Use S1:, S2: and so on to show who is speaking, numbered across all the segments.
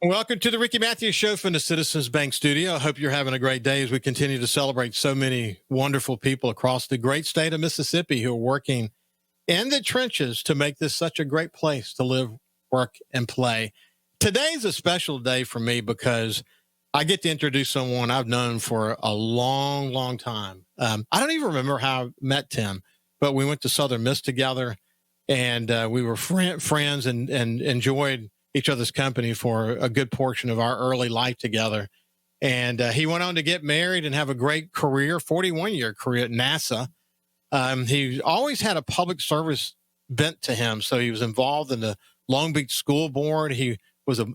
S1: Welcome to the Ricky Matthews Show from the Citizens Bank Studio. I hope you're having a great day as we continue to celebrate so many wonderful people across the great state of Mississippi who are working in the trenches to make this such a great place to live, work, and play. Today's a special day for me because I get to introduce someone I've known for a long, long time. I don't even remember how I met Tim, but we went to Southern Miss together, and we were friends and enjoyed each other's company for a good portion of our early life together. And he went on to get married and have a great career, 41-year career at NASA. He always had a public service bent to him. So he was involved in the Long Beach School Board. He was on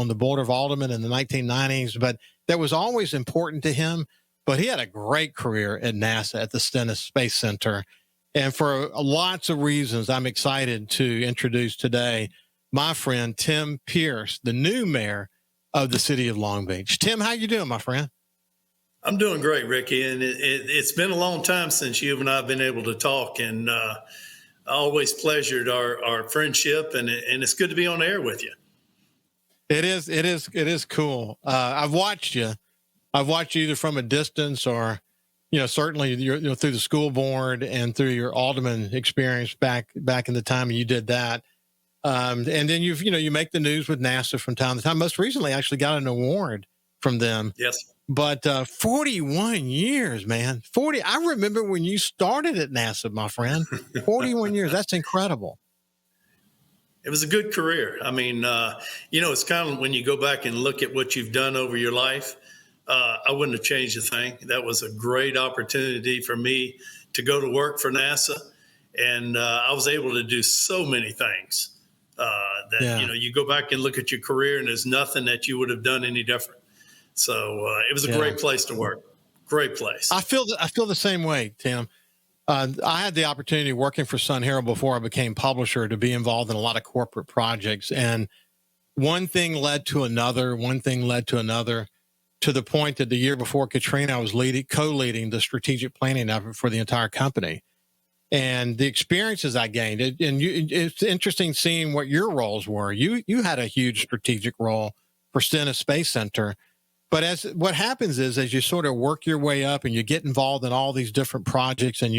S1: the Board of Aldermen in the 1990s, but that was always important to him. But he had a great career at NASA at the Stennis Space Center. And for lots of reasons, I'm excited to introduce today my friend, Tim Pierce, the new mayor of the city of Long Beach. Tim, how you doing, my friend?
S2: I'm doing great, Ricky. And it's been a long time since you and I have been able to talk. And I always pleasured our friendship. And it's good to be on air with you.
S1: It is cool. I've watched you either from a distance or, certainly you're through the school board and through your alderman experience back in the time you did that. And then you make the news with NASA from time to time. Most recently, I actually got an award from them.
S2: Yes.
S1: But 41 years, man. I remember when you started at NASA, my friend. 41 years. That's incredible.
S2: It was a good career. I mean, it's kind of when you go back and look at what you've done over your life, I wouldn't have changed a thing. That was a great opportunity for me to go to work for NASA. And I was able to do so many things. You go back and look at your career and there's nothing that you would have done any different. So it was a great place to work. Great place.
S1: I feel the same way, Tim. I had the opportunity working for Sun Herald before I became publisher to be involved in a lot of corporate projects. And one thing led to another, to the point that the year before Katrina, I was co-leading the strategic planning effort for the entire company. And the experiences I gained, it's interesting seeing what your roles were. You had a huge strategic role for Stennis Space Center, but what happens is as you sort of work your way up and you get involved in all these different projects, and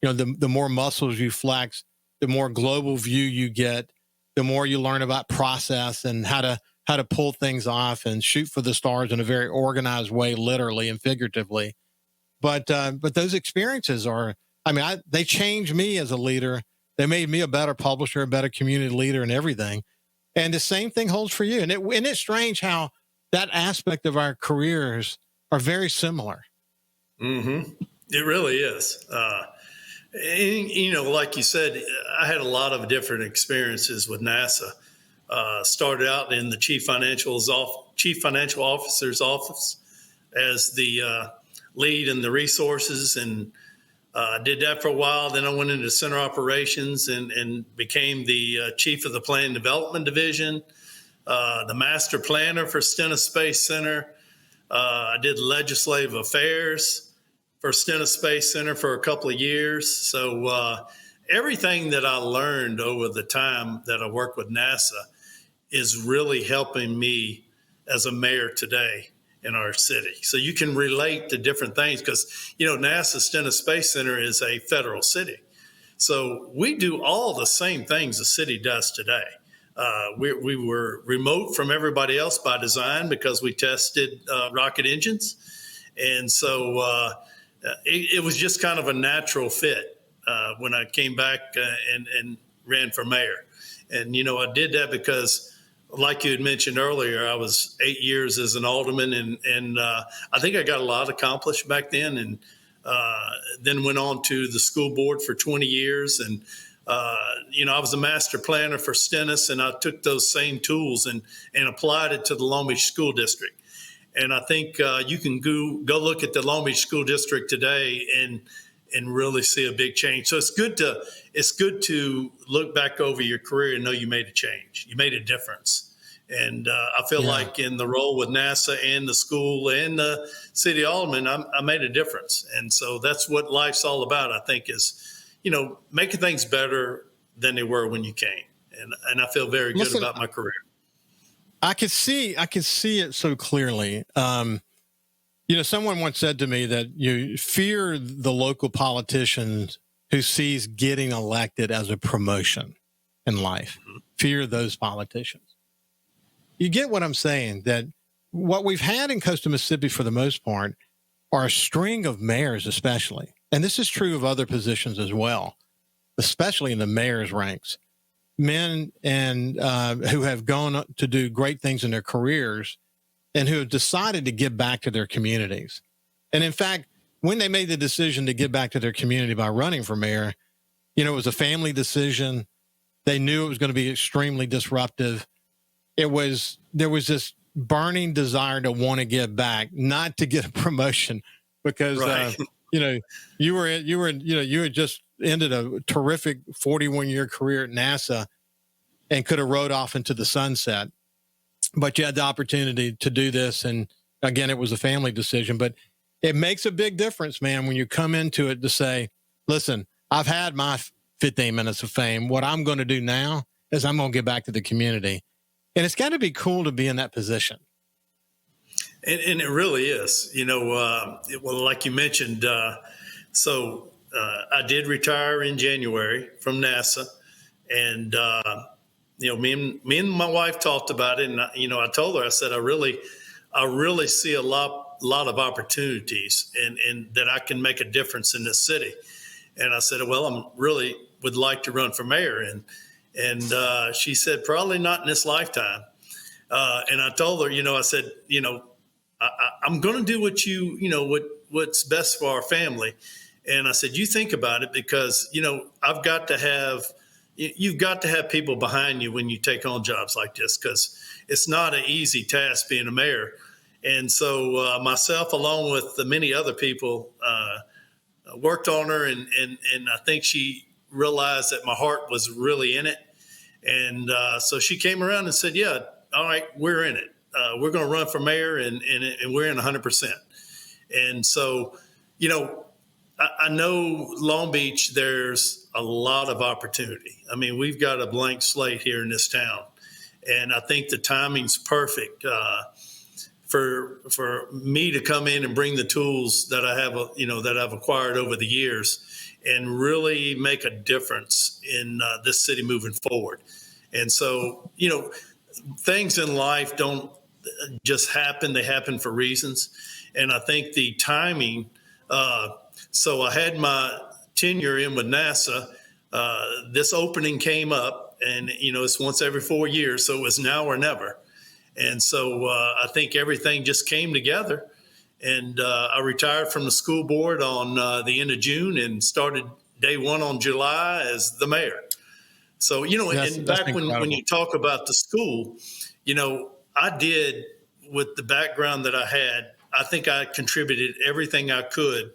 S1: the more muscles you flex, the more global view you get, the more you learn about process and how to pull things off and shoot for the stars in a very organized way, literally and figuratively. But those experiences they changed me as a leader. They made me a better publisher, a better community leader, and everything. And the same thing holds for you. And it's strange how that aspect of our careers are very similar.
S2: Mm-hmm. It really is. Like you said, I had a lot of different experiences with NASA. Started out in the chief financial officer's office as the lead in the resources, and did that for a while. Then I went into center operations and became the chief of the planning development division, the master planner for Stennis Space Center. I did legislative affairs for Stennis Space Center for a couple of years. So everything that I learned over the time that I worked with NASA is really helping me as a mayor today in our city. So you can relate to different things because, NASA Stennis Space Center is a federal city. So we do all the same things the city does today. We were remote from everybody else by design because we tested rocket engines. And so it was just kind of a natural fit when I came back and ran for mayor. And, I did that because, like you had mentioned earlier, I was 8 years as an alderman, and I think I got a lot accomplished back then, and then went on to the school board for 20 years. And, I was a master planner for Stennis, and I took those same tools and applied it to the Long Beach School District. And I think you can go look at the Long Beach School District today and really see a big change. So it's good to look back over your career and know you made a change. You made a difference. And I feel like in the role with NASA and the school and the city alderman, I made a difference. And so that's what life's all about, I think, is, making things better than they were when you came. And I feel very good about my career.
S1: I could see it so clearly. Someone once said to me that you fear the local politicians who sees getting elected as a promotion in life.
S2: Mhm.
S1: Fear those politicians. You get what I'm saying? That what we've had in coastal Mississippi for the most part are a string of mayors, especially, and this is true of other positions as well, especially in the mayor's ranks. Men and who have gone to do great things in their careers and who have decided to give back to their communities. And in fact, when they made the decision to give back to their community by running for mayor, it was a family decision. They knew it was going to be extremely disruptive. There was this burning desire to want to give back, not to get a promotion, because
S2: Right.
S1: you had just ended a terrific 41-year career at NASA and could have rode off into the sunset. But you had the opportunity to do this. And again, it was a family decision. But it makes a big difference, man, when you come into it to say, listen, I've had my 15 minutes of fame. What I'm going to do now is I'm going to give back to the community. And it's got to be cool to be in that position.
S2: And it really is. Well, like you mentioned, I did retire in January from NASA. And, me and my wife talked about it. And, I told her, I said, I really see a lot of opportunities and that I can make a difference in this city. And I said, well, I'm really would like to run for mayor. And she said, probably not in this lifetime. And I told her, I said, I'm going to do what's best for our family. And I said, you think about it, because, you've got to have people behind you when you take on jobs like this, because it's not an easy task being a mayor. And so myself, along with the many other people, worked on her. And I think she realized that my heart was really in it. And so she came around and said, yeah, all right, we're in it. We're going to run for mayor, and we're in 100%. And so, I know Long Beach, there's a lot of opportunity. I mean, we've got a blank slate here in this town. And I think the timing's perfect for me to come in and bring the tools that I have, that I've acquired over the years, and really make a difference in this city moving forward. And so, things in life don't just happen. They happen for reasons. And I think the timing, so I had my tenure in with NASA. This opening came up, and, it's once every 4 years. So it was now or never. And so I think everything just came together. And I retired from the school board on the end of June and started day one on July as the mayor. So, and back when you talk about the school, I did, with the background that I had, I think I contributed everything I could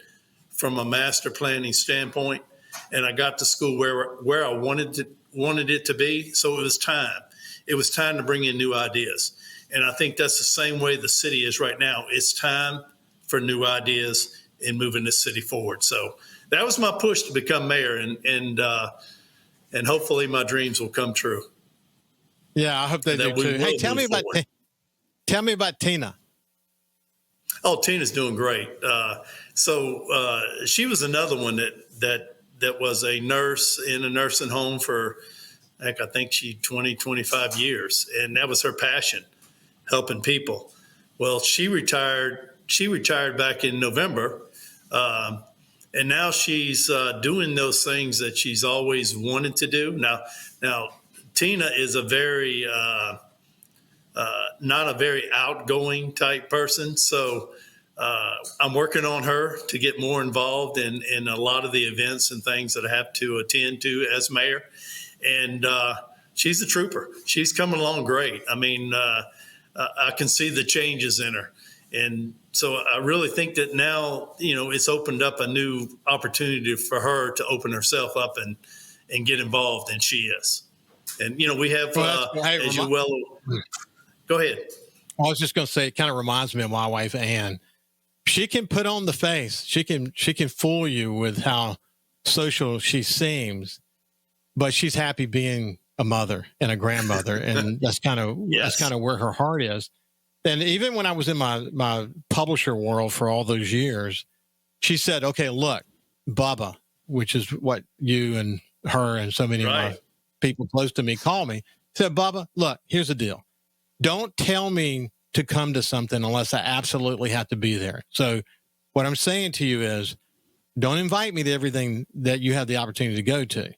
S2: from a master planning standpoint. And I got the school where I wanted it to be. So it was time. It was time to bring in new ideas. And I think that's the same way the city is right now. It's time for new ideas in moving this city forward. So that was my push to become mayor, and hopefully my dreams will come true.
S1: Yeah, I hope they do too. Hey, tell me about Tina.
S2: Oh, Tina's doing great. So she was another one that was a nurse in a nursing home for, I think 25 years. And that was her passion, helping people. Well, she retired back in November. And now she's doing those things that she's always wanted to do. Now Tina is a very not a very outgoing type person. So I'm working on her to get more involved in a lot of the events and things that I have to attend to as mayor. And she's a trooper. She's coming along great. I mean, I can see the changes in her. And so I really think that now, it's opened up a new opportunity for her to open herself up and get involved, and she is. And, we have, as you well, go ahead.
S1: I was just going to say, it kind of reminds me of my wife, Ann. She can put on the face. She can fool you with how social she seems, but she's happy being a mother and a grandmother, and that's kind
S2: Yes.
S1: of where her heart is. And even when I was in my publisher world for all those years, she said, "Okay, look, Bubba," which is what you and her and so many of
S2: Right.
S1: my people close to me call me. Said, "Bubba, look, here's the deal. Don't tell me to come to something unless I absolutely have to be there. So what I'm saying to you is, don't invite me to everything that you have the opportunity to go to.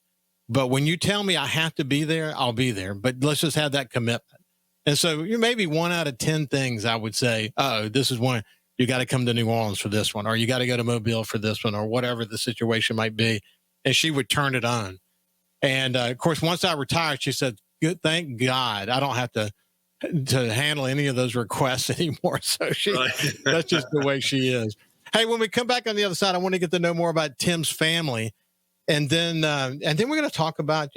S1: But when you tell me I have to be there, I'll be there. But let's just have that commitment." And so you maybe 1 out of 10 things I would say, oh, this is one, you got to come to New Orleans for this one, or you got to go to Mobile for this one, or whatever the situation might be. And she would turn it on. And of course, once I retired, she said, "Good, thank God I don't have to handle any of those requests anymore." So
S2: Right.
S1: that's just the way she is. Hey, when we come back on the other side, I want to get to know more about Tim's family, and then we're going to talk about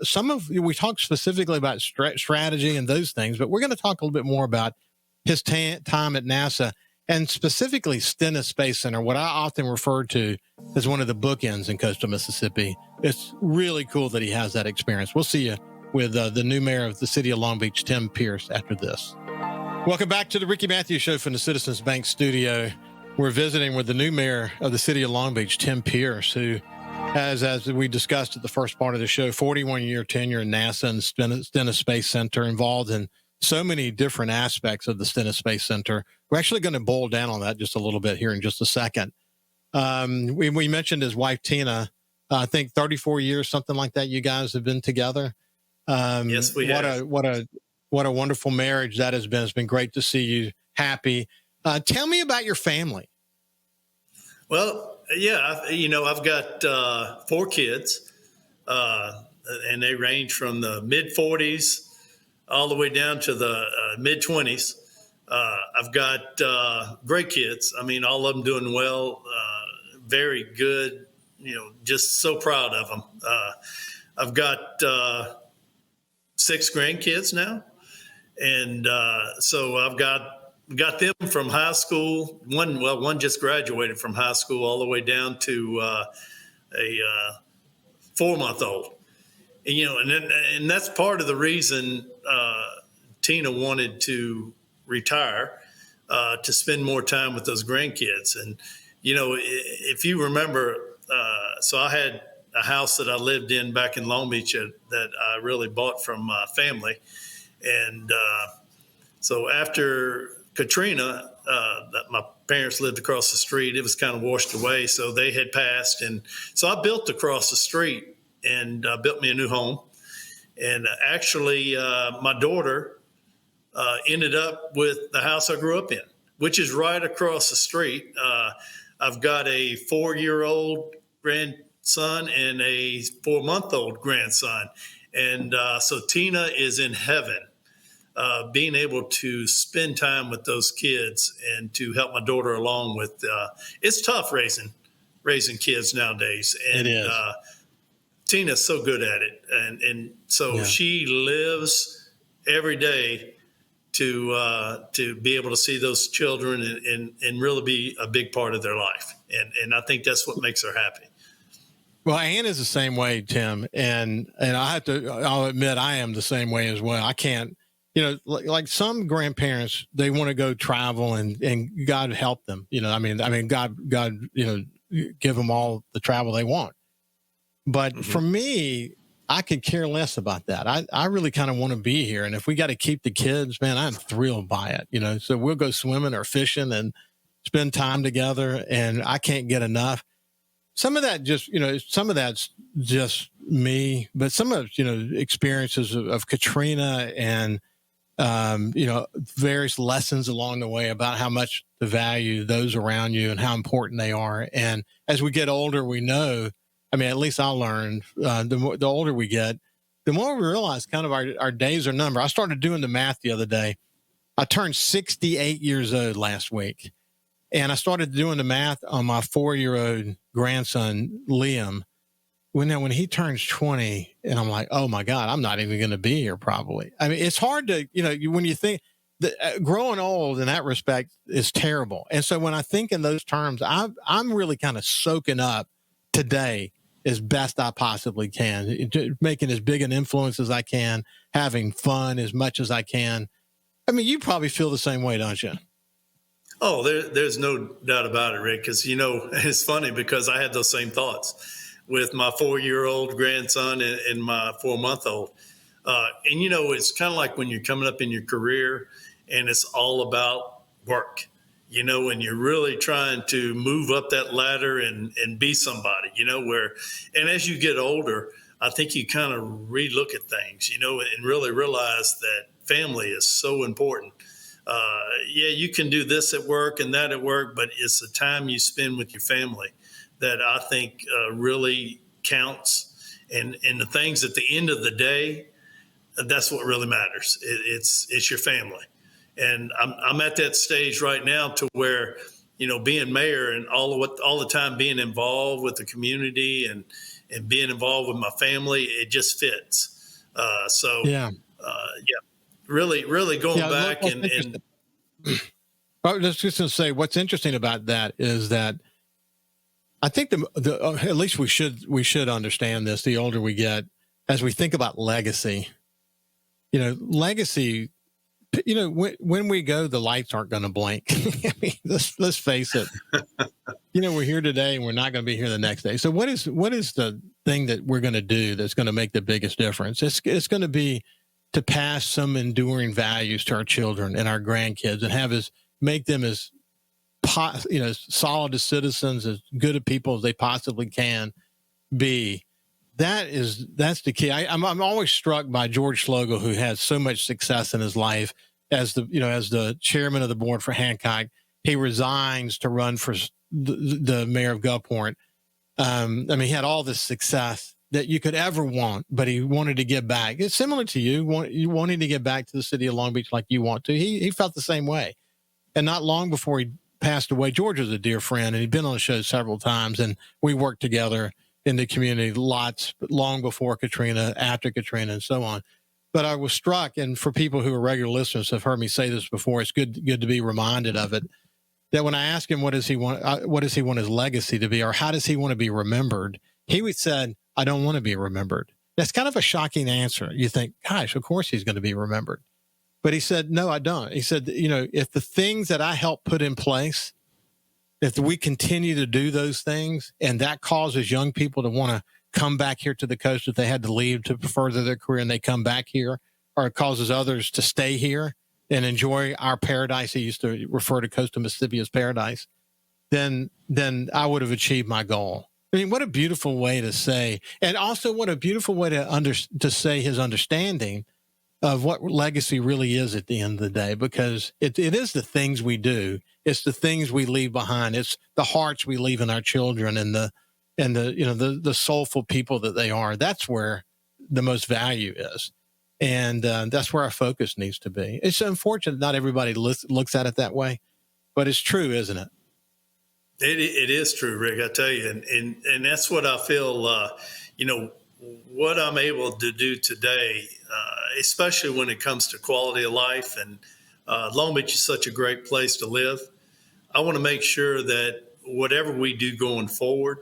S1: some of we talked specifically about strategy and those things, but we're going to talk a little bit more about his time at NASA and specifically Stennis Space Center, what I often refer to as one of the bookends in coastal Mississippi. It's really cool that he has that experience. We'll see you with the new mayor of the city of Long Beach, Tim Pierce, after this. Welcome back to the Ricky Matthews Show from the Citizens Bank studio. We're visiting with the new mayor of the city of Long Beach, Tim Pierce, who has, as we discussed at the first part of the show, 41-year tenure in NASA and Stennis Space Center, involved in so many different aspects of the Stennis Space Center. We're actually going to boil down on that just a little bit here in just a second. We mentioned his wife, Tina. I think 34 years, something like that, you guys have been together.
S2: Yes, we have.
S1: What a wonderful marriage that has been. It's been great to see you happy. Tell me about your family.
S2: Well, yeah, I've got 4 kids, and they range from the mid 40s all the way down to the mid 20s. I've got great kids. I mean, all of them doing well, very good. Just so proud of them. I've got 6 grandkids now, and so I've got them from high school. One just graduated from high school all the way down to a 4-month-old. And that's part of the reason Tina wanted to retire, to spend more time with those grandkids. And if you remember, so I had a house that I lived in back in Long Beach that I really bought from my family, and so after Katrina, my parents lived across the street. It was kind of washed away, so they had passed, and so I built across the street and built me a new home. And actually, my daughter ended up with the house I grew up in, which is right across the street. I've got a 4-year-old grandson and a 4-month-old grandson, and so Tina is in heaven. Being able to spend time with those kids and to help my daughter along with it's tough raising kids nowadays, and
S1: It is.
S2: Tina's so good at it, and so she lives every day to be able to see those children and really be a big part of their life, and I think that's what makes her happy.
S1: Well, Ann is the same way, Tim, and I'll admit I am the same way as well. I can't. Like some grandparents, they want to go travel and God help them. God, give them all the travel they want. But for me, I could care less about that. I really kind of want to be here. And if we got to keep the kids, man, I'm thrilled by it, so we'll go swimming or fishing and spend time together. And I can't get enough. Some of that some of that's just me, but some of, experiences of Katrina and, various lessons along the way about how much to value those around you and how important they are. And as we get older, we know, at least I learned, the older we get, the more we realize kind of our days are numbered. I started doing the math the other day. I turned 68 years old last week, and I started doing the math on my 4-year-old grandson, Liam. When he turns 20, and I'm like, oh my God, I'm not even going to be here probably. It's hard to, when you think that growing old in that respect is terrible. And so when I think in those terms, I'm really kind of soaking up today as best I possibly can, making as big an influence as I can, having fun as much as I can. I mean, you probably feel the same way, don't you?
S2: Oh, there's no doubt about it, Rick. Because it's funny because I had those same thoughts with my 4-year-old grandson and my 4-month-old. And it's kind of like when you're coming up in your career, and it's all about work. When you're really trying to move up that ladder and be somebody. And as you get older, I think you kind of relook at things. And really realize that family is so important. Yeah, you can do this at work and that at work, but it's the time you spend with your family that I think really counts. And the things at the end of the day, that's what really matters. It's your family. And I'm at that stage right now to where, being mayor and all the time being involved with the community and being involved with my family, it just fits.
S1: Yeah.
S2: Yeah, really going
S1: Yeah.
S2: back and
S1: I was just going to say, what's interesting about that is that I think at least we should understand this. The older we get, as we think about legacy, legacy. When we go, the lights aren't going to blink. I mean, let's face it. We're here today, and we're not going to be here the next day. So, what is the thing that we're going to do that's going to make the biggest difference? It's going to be to pass some enduring values to our children and our grandkids, and make them as solid as citizens, as good a people as they possibly can be. That's the key. I'm always struck by George Schlegel, who had so much success in his life as the chairman of the board for Hancock. He resigns to run for the mayor of Gulfport. He had all this success that you could ever want, but he wanted to give back. It's similar to you wanting to give back to the city of Long Beach like you want to. He felt the same way. And not long before he passed away, George was a dear friend, and he'd been on the show several times, and we worked together in the community lots, long before Katrina, after Katrina, and so on. But I was struck, and for people who are regular listeners have heard me say this before, it's good to be reminded of it, that when I asked him what does he want his legacy to be, or how does he want to be remembered, he would said, I don't want to be remembered. That's kind of a shocking answer. You think, gosh, of course he's going to be remembered. But he said, no, I don't. He said, if the things that I helped put in place, if we continue to do those things, and that causes young people to want to come back here to the coast if they had to leave to further their career and they come back here, or it causes others to stay here and enjoy our paradise. He used to refer to coastal Mississippi as paradise. Then I would have achieved my goal. I mean, what a beautiful way to say, and also what a beautiful way to say his understanding of what legacy really is at the end of the day, because it is the things we do. It's the things we leave behind. It's the hearts we leave in our children and the soulful people that they are. That's where the most value is. And that's where our focus needs to be. It's unfortunate not everybody looks at it that way, but it's true, isn't it?
S2: It is true, Rick. I tell you, and that's what I feel. What I'm able to do today, especially when it comes to quality of life, and Long Beach is such a great place to live. I want to make sure that whatever we do going forward,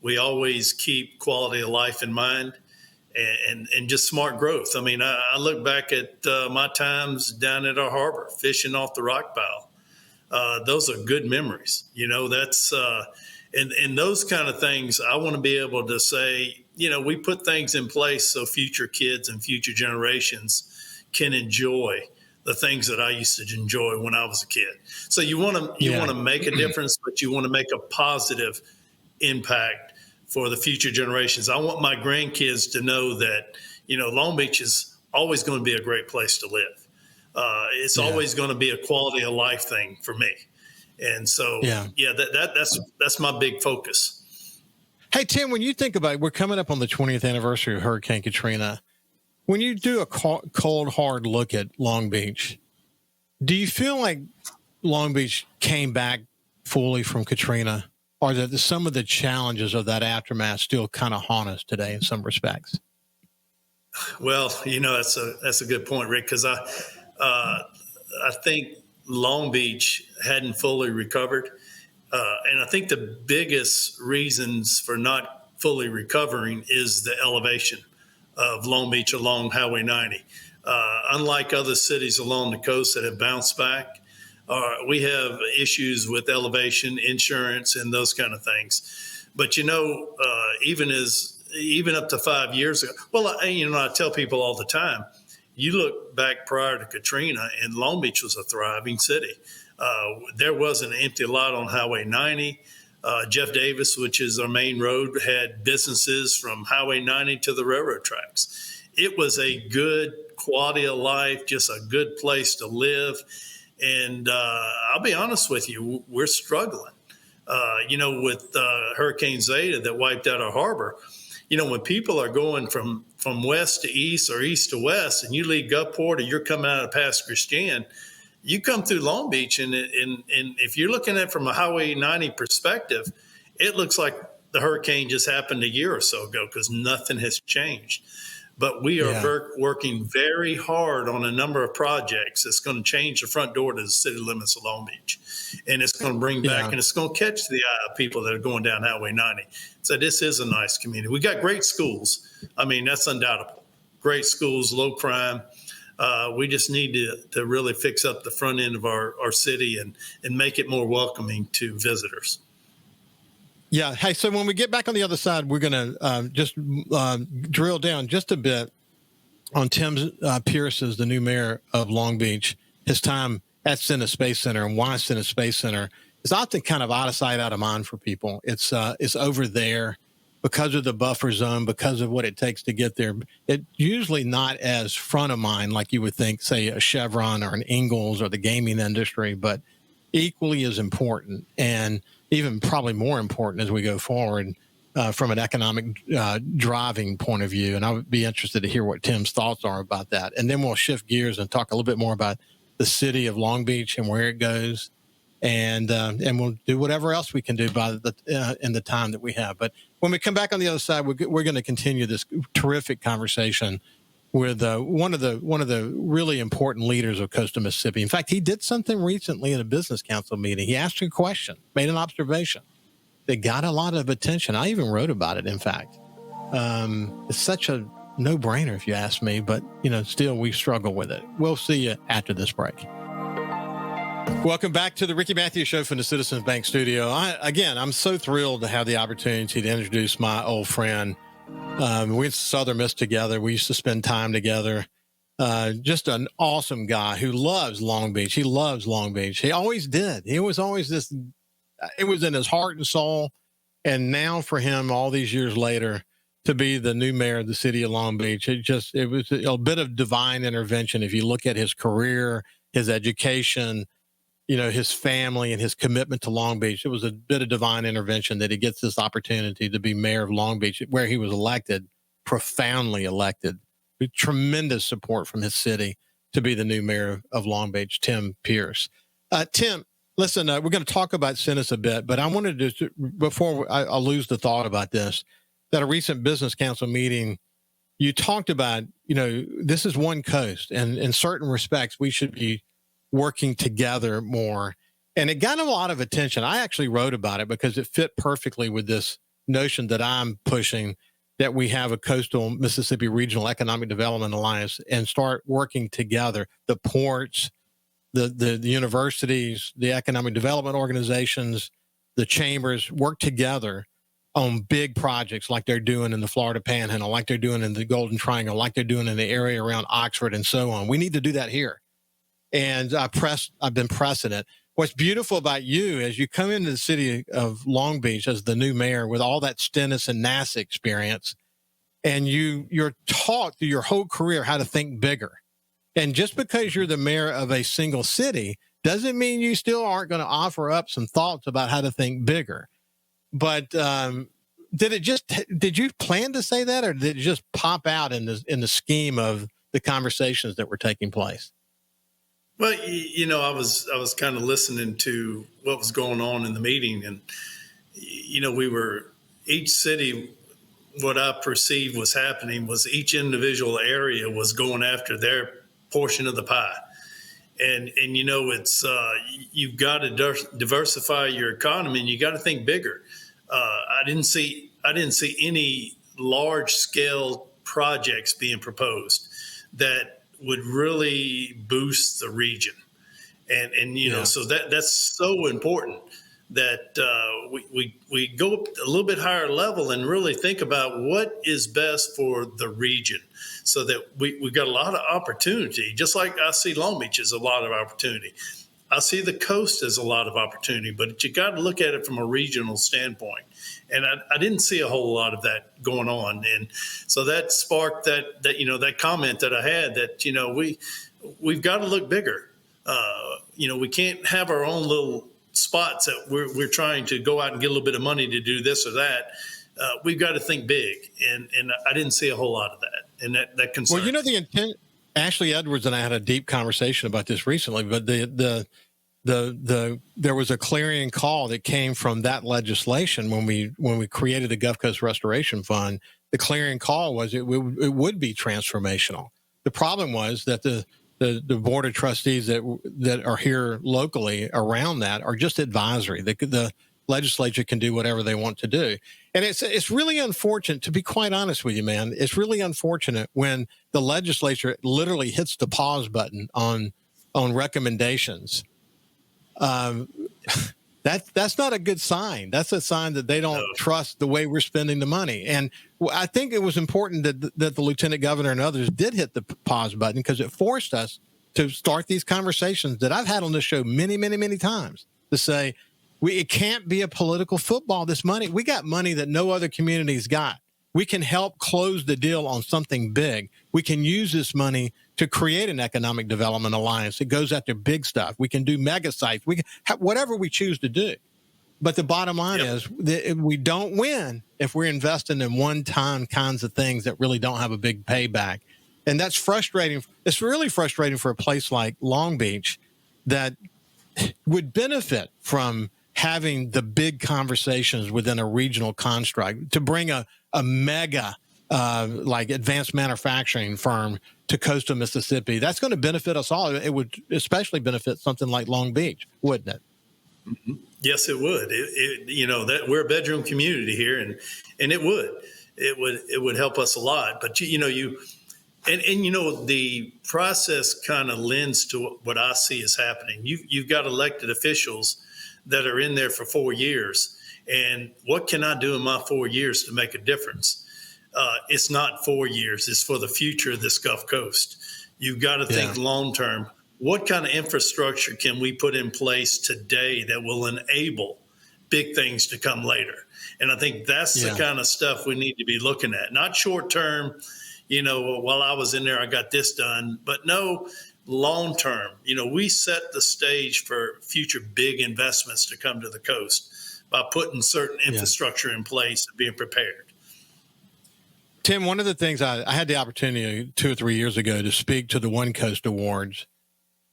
S2: we always keep quality of life in mind, and just smart growth. I mean, I look back at my times down at our harbor fishing off the rock pile. Those are good memories. That's and those kind of things. I want to be able to say, we put things in place so future kids and future generations can enjoy the things that I used to enjoy when I was a kid. So you want to make a difference, but you want to make a positive impact for the future generations. I want my grandkids to know that, Long Beach is always going to be a great place to live. It's always going to be a quality of life thing for me. And so, that's my big focus.
S1: Hey, Tim, when you think about it, we're coming up on the 20th anniversary of Hurricane Katrina. When you do a cold, hard look at Long Beach, do you feel like Long Beach came back fully from Katrina, or that some of the challenges of that aftermath still kind of haunt us today in some respects?
S2: Well, that's a good point, Rick, because I think Long Beach hadn't fully recovered. And I think the biggest reasons for not fully recovering is the elevation of Long Beach along Highway 90. Unlike other cities along the coast that have bounced back, we have issues with elevation, insurance, and those kind of things. But even up to 5 years ago, well, I tell people all the time, you look back prior to Katrina, and Long Beach was a thriving city. There was an empty lot on Highway 90. Jeff Davis, which is our main road, had businesses from Highway 90 to the railroad tracks. It was a good quality of life, just a good place to live. And I'll be honest with you, we're struggling. With Hurricane Zeta that wiped out our harbor. When people are going from west to east or east to west, and you leave Gulfport or you're coming out of Pass Christian, you come through Long Beach, and if you're looking at it from a Highway 90 perspective, it looks like the hurricane just happened a year or so ago because nothing has changed. But we are working very hard on a number of projects that's going to change the front door to the city limits of Long Beach. And it's going to bring back and it's going to catch the eye of people that are going down Highway 90. So this is a nice community. We got great schools. I mean, that's undoubtable. Great schools, low crime. We just need to really fix up the front end of our city and make it more welcoming to visitors.
S1: Yeah. Hey, so when we get back on the other side, we're going to just drill down just a bit on Tim Pierce as the new mayor of Long Beach, his time at Stennis Space Center, and why Stennis Space Center is often kind of out of sight, out of mind for people. It's over there because of the buffer zone, because of what it takes to get there. It's usually not as front of mind like you would think, say, a Chevron or an Ingalls or the gaming industry, but equally as important, and even probably more important as we go forward from an economic driving point of view. And I would be interested to hear what Tim's thoughts are about that. And then we'll shift gears and talk a little bit more about the city of Long Beach and where it goes. And we'll do whatever else we can do in the time that we have. But when we come back on the other side, we're going to continue this terrific conversation with one of the really important leaders of coastal Mississippi. In fact, he did something recently in a business council meeting. He asked a question, made an observation that got a lot of attention. I even wrote about it, in fact. It's such a no-brainer, if you ask me, but, still we struggle with it. We'll see you after this break. Welcome back to the Ricky Matthews Show from the Citizens Bank Studio. I'm so thrilled to have the opportunity to introduce my old friend. We went to Southern Miss together. We used to spend time together. Just an awesome guy who loves Long Beach. He loves Long Beach. He always did. He was always it was in his heart and soul. And now for him, all these years later, to be the new mayor of the city of Long Beach, it was a bit of divine intervention. If you look at his career, his education, his family and his commitment to Long Beach, it was a bit of divine intervention that he gets this opportunity to be mayor of Long Beach, where he was elected, profoundly elected, with tremendous support from his city to be the new mayor of Long Beach, Tim Pierce. Tim, listen, we're going to talk about Stennis a bit, but I wanted to, before I lose the thought about this, that a recent business council meeting, you talked about, this is one coast, and in certain respects, we should be working together more. And it got a lot of attention. I actually wrote about it because it fit perfectly with this notion that I'm pushing, that we have a coastal Mississippi Regional Economic Development Alliance and start working together. The ports, the universities, the economic development organizations, the chambers work together on big projects like they're doing in the Florida Panhandle, like they're doing in the Golden Triangle, like they're doing in the area around Oxford and so on. We need to do that here. And I've been pressing it. What's beautiful about you is you come into the city of Long Beach as the new mayor with all that Stennis and NASA experience, and you're taught through your whole career how to think bigger. And just because you're the mayor of a single city doesn't mean you still aren't going to offer up some thoughts about how to think bigger. But did you plan to say that, or did it just pop out in the scheme of the conversations that were taking place?
S2: Well, I was kind of listening to what was going on in the meeting, and each city, what I perceived was happening was each individual area was going after their portion of the pie, and it's you've got to diversify your economy, and you got to think bigger. I I didn't see any large scale projects being proposed that would really boost the region. And
S1: Yeah.
S2: so that's so important that we go up a little bit higher level and really think about what is best for the region, so that we've got a lot of opportunity. Just like I see Long Beach as a lot of opportunity, I see the coast as a lot of opportunity, but you got to look at it from a regional standpoint. And I didn't see a whole lot of that going on, and so that sparked that comment that I had, that we've got to look bigger. We can't have our own little spots that we're trying to go out and get a little bit of money to do this or that. We've got to think big, and I didn't see a whole lot of that, and that concerns.
S1: Well, the intent. Ashley Edwards and I had a deep conversation about this recently, but there was a clarion call that came from that legislation when we created the Gulf Coast Restoration Fund. The clarion call was it would be transformational. The problem was that the board of trustees that are here locally around that are just advisory. The legislature can do whatever they want to do. And it's really unfortunate, to be quite honest with you, man. It's really unfortunate when the legislature literally hits the pause button on recommendations. That's not a good sign. That's a sign that they don't trust the way we're spending the money. And I think it was important that the lieutenant governor and others did hit the pause button, because it forced us to start these conversations that I've had on this show many, many, many times, to say, it can't be a political football, this money. We got money that no other community's got. We can help close the deal on something big. We can use this money to create an economic development alliance that goes after big stuff. We can do mega sites. We can whatever we choose to do. But the bottom line is that we don't win if we're investing in one-time kinds of things that really don't have a big payback. And that's frustrating. It's really frustrating for a place like Long Beach that would benefit from having the big conversations within a regional construct, to bring a mega like advanced manufacturing firm to coastal Mississippi. That's going to benefit us all. It would especially benefit something like Long Beach, wouldn't it?
S2: Mm-hmm. Yes, it would. That we're a bedroom community here, and it would help us a lot. But the process kind of lends to what I see is happening. You've got elected officials that are in there for 4 years, and what can I do in my 4 years to make a difference? It's not 4 years. It's for the future of this Gulf Coast. You've got to think long term. What kind of infrastructure can we put in place today that will enable big things to come later? And I think that's the kind of stuff we need to be looking at, not short term. While I was in there, I got this done, but no, long term. We set the stage for future big investments to come to the coast by putting certain infrastructure in place and being prepared.
S1: Tim, one of the things I had the opportunity 2 or 3 years ago to speak to the One Coast Awards.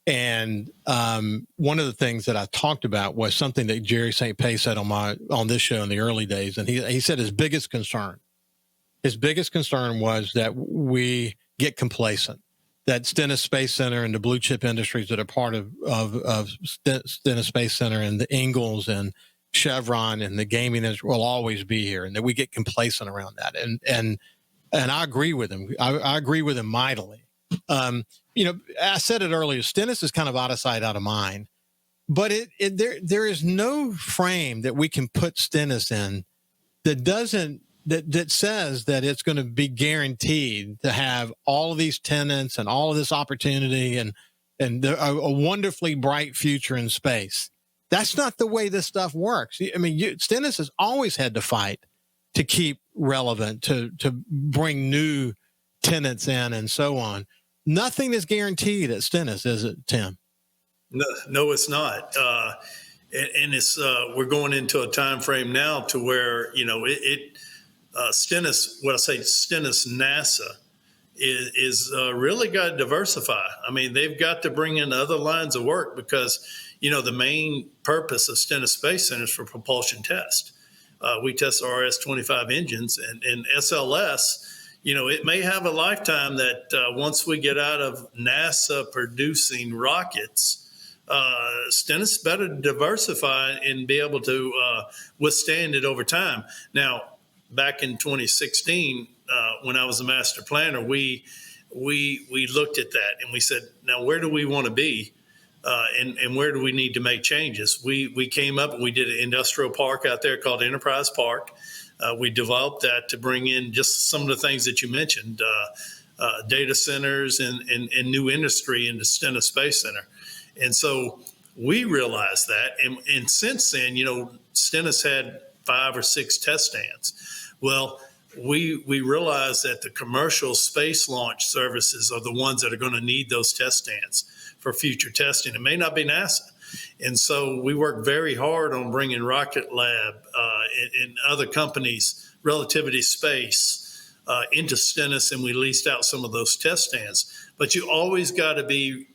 S1: And one of the things that I talked about was something that Jerry St. Pé said on this show in the early days. And he said his biggest concern was that we get complacent, that Stennis Space Center and the blue chip industries that are part of Stennis Space Center and the Ingalls and Chevron and the gaming will always be here, and that we get complacent around that. And I agree with him. I agree with him mightily. I said it earlier, Stennis is kind of out of sight, out of mind, but there is no frame that we can put Stennis in that says that it's going to be guaranteed to have all of these tenants and all of this opportunity and a wonderfully bright future in space. That's not the way this stuff works. I mean, Stennis has always had to fight to keep relevant, to bring new tenants in and so on. Nothing is guaranteed at Stennis, is it, Tim?
S2: No, it's not. And it's we're going into a time frame now to where Stennis NASA is really got to diversify. I mean, they've got to bring in other lines of work because the main purpose of Stennis Space Center is for propulsion test. We test RS-25 engines and SLS. It may have a lifetime that once we get out of NASA producing rockets, Stennis better diversify and be able to withstand it over time. Now, back in 2016, when I was a master planner, we looked at that and we said, now where do we want to be? And where do we need to make changes? We came up and we did an industrial park out there called Enterprise Park. We developed that to bring in just some of the things that you mentioned, data centers and new industry into Stennis Space Center. And so we realized that. And since then, Stennis had 5 or 6 test stands. Well, we realized that the commercial space launch services are the ones that are going to need those test stands for future testing. It may not be NASA. And so we worked very hard on bringing Rocket Lab and other companies, Relativity Space, into Stennis, and we leased out some of those test stands. But you always got to be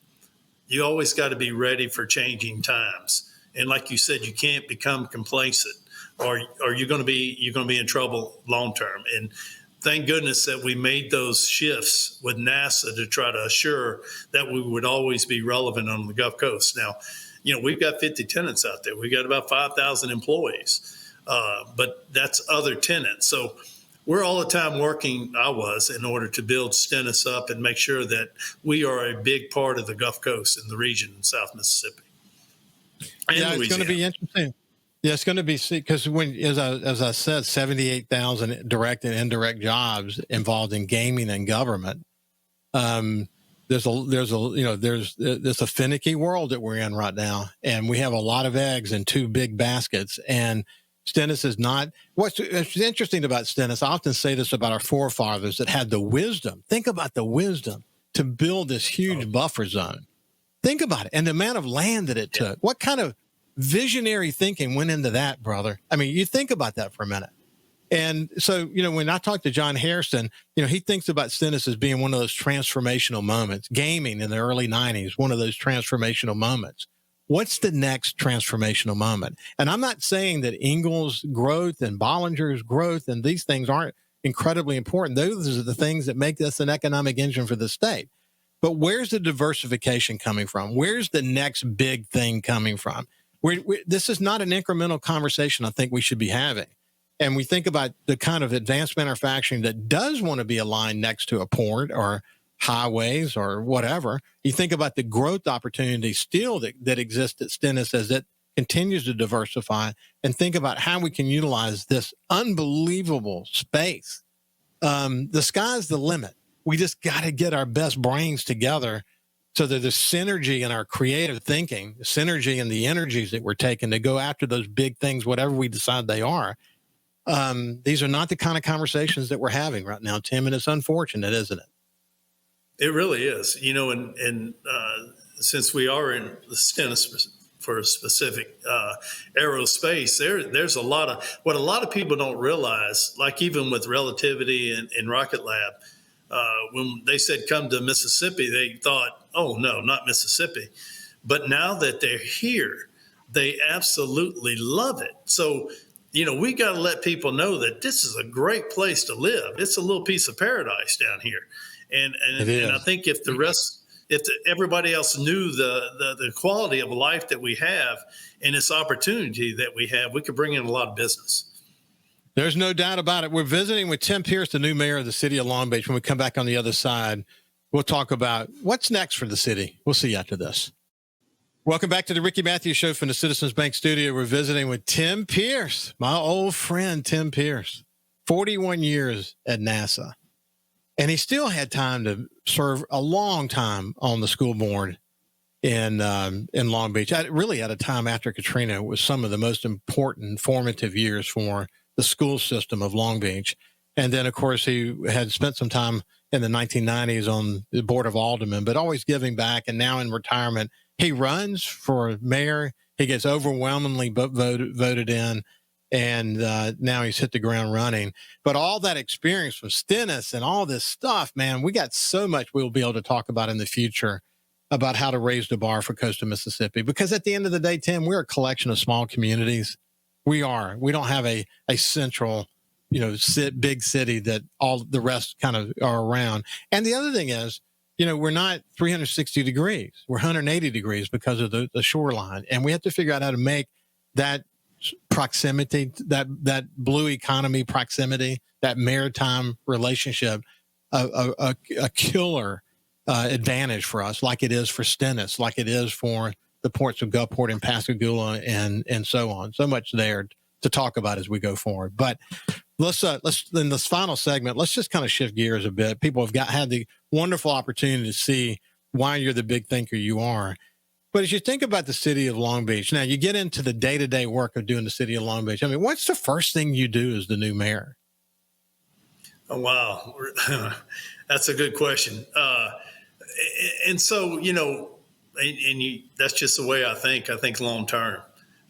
S2: ready for changing times. And like you said, you can't become complacent, or you're going to be in trouble long term. And thank goodness that we made those shifts with NASA to try to assure that we would always be relevant on the Gulf Coast. Now, we've got 50 tenants out there. We've got about 5,000 employees, but that's other tenants. So we're all the time working, in order to build Stennis up and make sure that we are a big part of the Gulf Coast and the region in South Mississippi.
S1: Yeah, it's going to be interesting. Yeah, it's going to be, because as I said, 78,000 direct and indirect jobs involved in gaming and government. There's a finicky world that we're in right now, and we have a lot of eggs in 2 big baskets. And Stennis is not. What's interesting about Stennis, I often say this about our forefathers that had the wisdom. Think about the wisdom to build this huge buffer zone. Think about it, and the amount of land that it took. What kind of visionary thinking went into that, brother? I mean, you think about that for a minute. And so, when I talk to John Harrison, he thinks about Stennis as being one of those transformational moments. Gaming in the early 90s, one of those transformational moments. What's the next transformational moment? And I'm not saying that Ingalls' growth and Bollinger's growth and these things aren't incredibly important. Those are the things that make this an economic engine for the state. But where's the diversification coming from? Where's the next big thing coming from? This is not an incremental conversation I think we should be having. And we think about the kind of advanced manufacturing that does want to be aligned next to a port or highways or whatever. You think about the growth opportunities still that exist at Stennis as it continues to diversify, and think about how we can utilize this unbelievable space. The sky's the limit. We just got to get our best brains together so that there's synergy in our creative thinking, synergy in the energies that we're taking to go after those big things, whatever we decide they are. These are not the kind of conversations that we're having right now, Tim, and it's unfortunate, isn't it?
S2: It really is, and since we are in the Stennis for a specific aerospace, there's a lot of people don't realize, like even with Relativity and Rocket Lab, when they said come to Mississippi, they thought, oh, no, not Mississippi. But now that they're here, they absolutely love it. So, we got to let people know that this is a great place to live. It's a little piece of paradise down here. And I think if everybody else knew the quality of life that we have and this opportunity that we have, we could bring in a lot of business.
S1: There's no doubt about it. We're visiting with Tim Pierce, the new mayor of the city of Long Beach. When we come back on the other side, we'll talk about what's next for the city. We'll see you after this. Welcome back to the Ricky Matthews Show from the Citizens Bank Studio. We're visiting with Tim Pierce, my old friend, Tim Pierce, 41 years at NASA. And he still had time to serve a long time on the school board in Long Beach. Really at a time after Katrina, it was some of the most important formative years for the school system of Long Beach. And then, of course, he had spent some time in the 1990s on the Board of Aldermen, but always giving back. And now in retirement, he runs for mayor. He gets overwhelmingly voted in. And now he's hit the ground running. But all that experience from Stennis and all this stuff, man, we got so much we'll be able to talk about in the future about how to raise the bar for coastal Mississippi. Because at the end of the day, Tim, we're a collection of small communities. We are. We don't have a central, big city that all the rest kind of are around. And the other thing is, we're not 360 degrees. We're 180 degrees because of the shoreline. And we have to figure out how to make that proximity, that blue economy proximity, that maritime relationship, a killer advantage for us, like it is for Stennis, like it is for the ports of Gulfport and Pascagoula, and so on. So much there to talk about as we go forward. But let's in this final segment, let's just kind of shift gears a bit. People have had the wonderful opportunity to see why you're the big thinker you are. But as you think about the city of Long Beach, now you get into the day-to-day work of doing the city of Long Beach. I mean, what's the first thing you do as the new mayor?
S2: Oh, wow. That's a good question. And so, that's just the way I think. I think long term.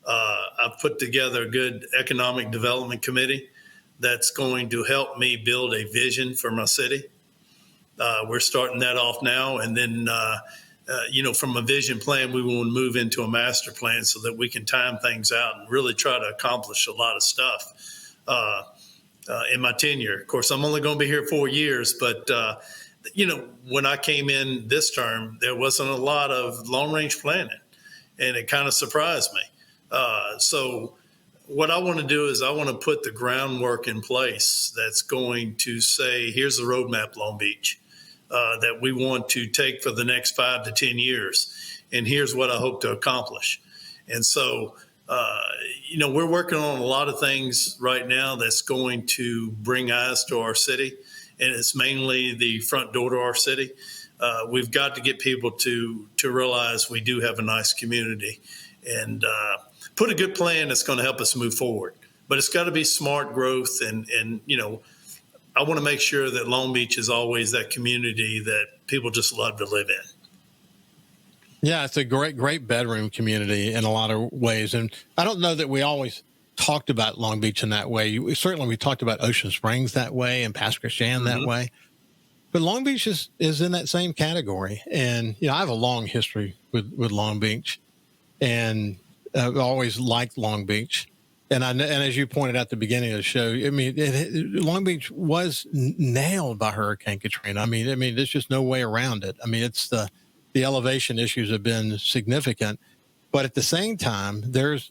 S2: I've put together a good economic development committee that's going to help me build a vision for my city. We're starting that off now. And then, from a vision plan, we want to move into a master plan so that we can time things out and really try to accomplish a lot of stuff in my tenure. Of course, I'm only going to be here 4 years, but, when I came in this term, there wasn't a lot of long-range planning, and it kind of surprised me. So what I want to do is I want to put the groundwork in place that's going to say, here's the roadmap, Long Beach, that we want to take for the next 5 to 10 years. And here's what I hope to accomplish. And so, we're working on a lot of things right now that's going to bring eyes to our city. And it's mainly the front door to our city. We've got to get people to realize we do have a nice community and put a good plan that's going to help us move forward. But it's got to be smart growth. And I want to make sure that Long Beach is always that community that people just love to live in.
S1: Yeah, it's a great bedroom community in a lot of ways. And I don't know that we always talked about Long Beach in that way. We talked about Ocean Springs that way and Pass Christian that way. But Long Beach is in that same category. And, I have a long history with Long Beach, and I've always liked Long Beach. And as you pointed out at the beginning of the show, I mean, Long Beach was nailed by Hurricane Katrina. I mean, there's just no way around it. I mean, it's the elevation issues have been significant. But at the same time, there's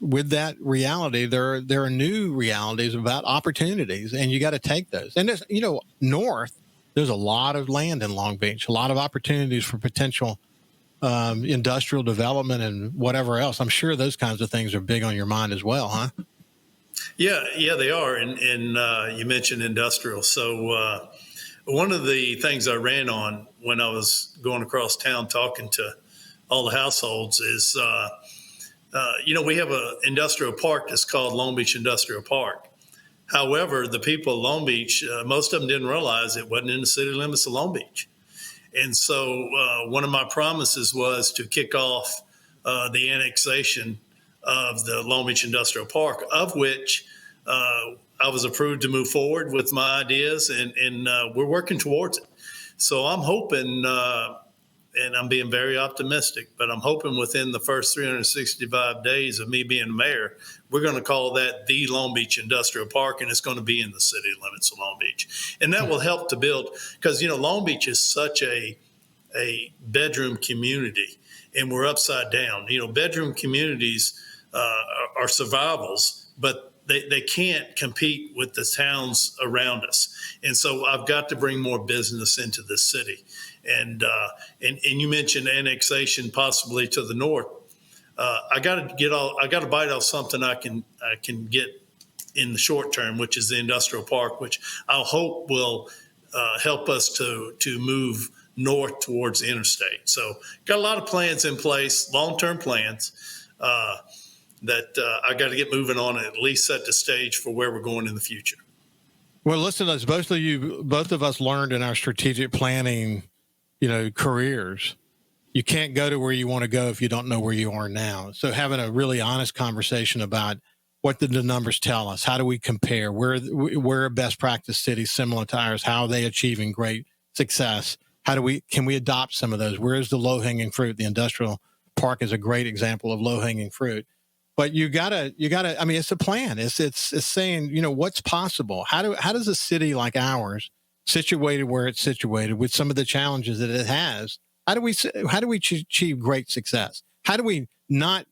S1: with that reality, there are new realities about opportunities, and you got to take those. And there's, north, there's a lot of land in Long Beach, a lot of opportunities for potential industrial development and whatever else. I'm sure those kinds of things are big on your mind as well, huh?
S2: Yeah, they are. And you mentioned industrial. So one of the things I ran on when I was going across town talking to all the households is, we have an industrial park that's called Long Beach Industrial Park. However, the people of Long Beach, most of them didn't realize it wasn't in the city limits of Long Beach. And so one of my promises was to kick off the annexation of the Long Beach Industrial Park, of which I was approved to move forward with my ideas, and we're working towards it. So I'm hoping, and I'm being very optimistic, but I'm hoping within the first 365 days of me being mayor, we're going to call that the Long Beach Industrial Park, and it's going to be in the city limits of Long Beach. And that will help to build, because, Long Beach is such a bedroom community, and we're upside down. Bedroom communities are survivals, but they can't compete with the towns around us. And so I've got to bring more business into this city. And you mentioned annexation possibly to the north. I got to bite off something I can get in the short term, which is the industrial park, which I hope will help us to move north towards the interstate. So got a lot of plans in place, long-term plans that I got to get moving on and at least set the stage for where we're going in the future.
S1: Well, listen, as both of us learned in our strategic planning careers, you can't go to where you want to go if you don't know where you are now. So having a really honest conversation about what did the numbers tell us? How do we compare? Where are best practice cities similar to ours? How are they achieving great success? Can we adopt some of those? Where is the low-hanging fruit? The industrial park is a great example of low-hanging fruit. But you gotta, I mean, it's a plan. It's saying, what's possible? How does a city like ours, situated where it's situated with some of the challenges that it has, how do we achieve great success? How do we not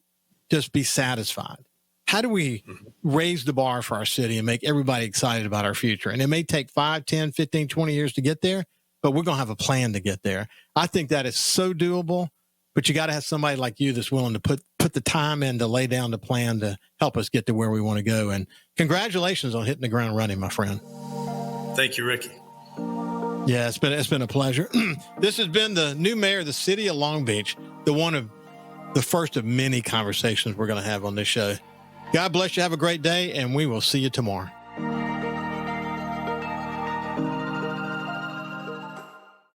S1: just be satisfied? how do we raise the bar for our city and make everybody excited about our future? And it may take 5, 10, 15, 20 years to get there, but we're going to have a plan to get there. I think that is so doable, but you got to have somebody like you that's willing to put the time in to lay down the plan to help us get to where we want to go. And congratulations on hitting the ground running, my friend.
S2: Thank you, Ricky.
S1: Yeah, it's been a pleasure. This has been the new mayor of the city of Long Beach, the first of many conversations we're going to have on this show. God bless you. Have a great day, and we will see you tomorrow.